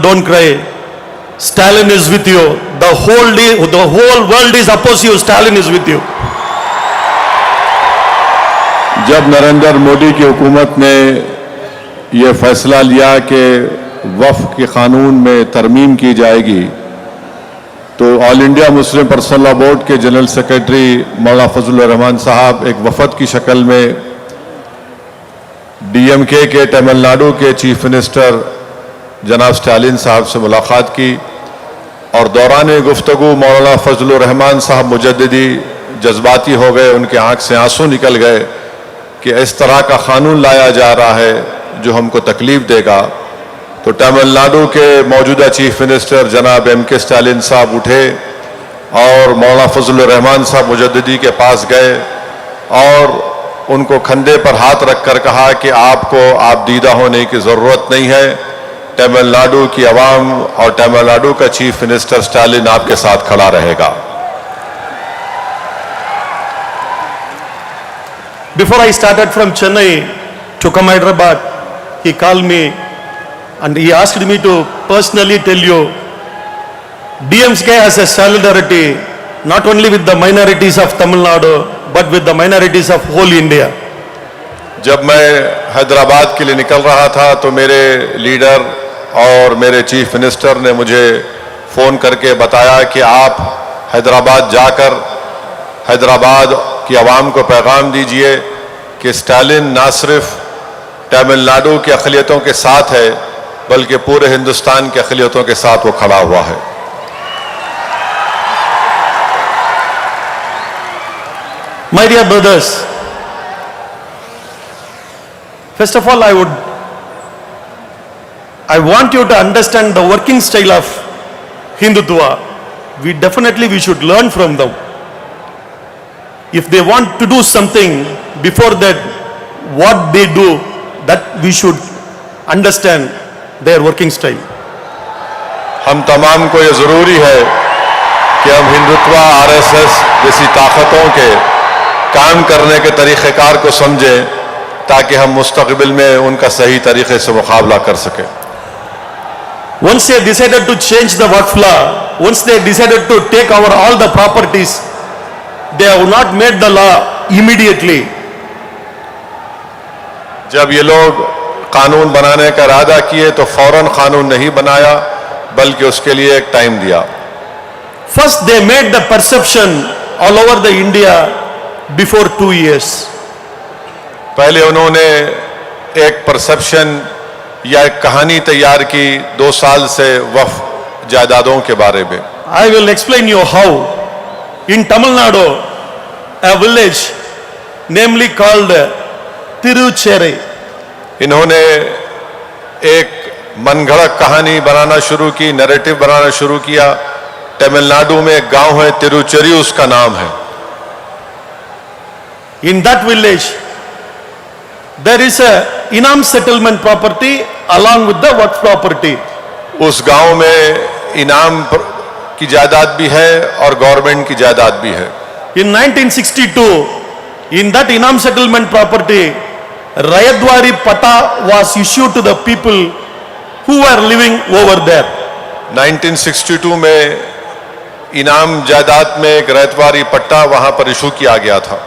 Don't cry. Stalin is with you. The whole world is opposed to you. Stalin is with you. जब नरेंद्र मोदी की हुकूमत ने यह फैसला लिया कि वक्फ के कानून में तरमीम की जाएगी, तो all India Muslim personal law board के जनरल सेक्रेटरी मौलाना फजलुर रहमान साहब एक वफद की शक्ल में डीएमके के तमिलनाडु के चीफ मिनिस्टर जनाब स्टालिन साहब से मुलाकात की और दौरान गुफ्तगू मौलाना फजलुर रहमान साहब मुजद्दिदी जज्बाती हो गए, उनके आंख से आंसू निकल गए कि इस तरह का कानून लाया जा रहा है जो हमको तकलीफ देगा। तो तमिलनाडु के मौजूदा चीफ मिनिस्टर जनाब एमके स्टालिन साहब उठे और मौलाना फजलुर रहमान साहब मुजद्दिदी के पास गए और उनको कंधे पर हाथ रखकर कहा कि आपको आप दीदा होने की ज़रूरत नहीं है, तमिलनाडु की आवाम और तमिलनाडु का चीफ मिनिस्टर स्टालिन आपके साथ खड़ा रहेगा। Before I started from Chennai to come Hyderabad, he called me and he asked me to personally tell you, DMK has a solidarity not only with the minorities of Tamil Nadu but with the minorities of whole India. जब मैं हैदराबाद के लिए निकल रहा था तो मेरे leader और मेरे चीफ मिनिस्टर ने मुझे फ़ोन करके बताया कि आप हैदराबाद जाकर हैदराबाद की आवाम को पैगाम दीजिए कि स्टालिन ना सिर्फ तमिलनाडु की अक़लियतों के साथ है बल्कि पूरे हिंदुस्तान की अक़लियतों के साथ वो खड़ा हुआ है। My dear brothers, first of all I want you to understand the working style of Hindutva. We should learn from them. If they want to do something, before that, what they do, that we should understand their working style. हम तमाम को ये ज़रूरी है कि हम Hindutva RSS जैसी ताकतों के काम करने के तरीक़ेकार को समझें ताकि हम मुस्तक़बिल में उनका सही तरीक़े से मुकाबला कर सकें। Once they decided to change the waqf law, once they decided to take over all the properties, they have not made the law immediately. जब ये लोग कानून बनाने का इरादा किए तो फौरन कानून नहीं बनाया बल्कि उसके लिए एक टाइम दिया। First they made the perception all over the India before 2 years. पहले उन्होंने एक परसेप्शन या एक कहानी तैयार की 2 साल से वक्फ जायदादों के बारे में। I will explain you how. In Tamil Nadu, a village namely called Tirucherry. इन्होंने एक मनगढ़ंत कहानी बनाना शुरू की, नैरेटिव बनाना शुरू किया। तमिलनाडु में एक गांव है तिरुचेरी, उसका नाम है। In that village, there is a Inam settlement property along with the waqf property. उस गांव में इनाम की जायदाद भी है और गवर्नमेंट की जायदाद भी है। In 1962, in that Inam settlement property, Rayadwari Pata was issued to the people who were living over there. 1962 में इनाम जायदाद में एक रैतवारी पट्टा वहां पर इशू किया गया था।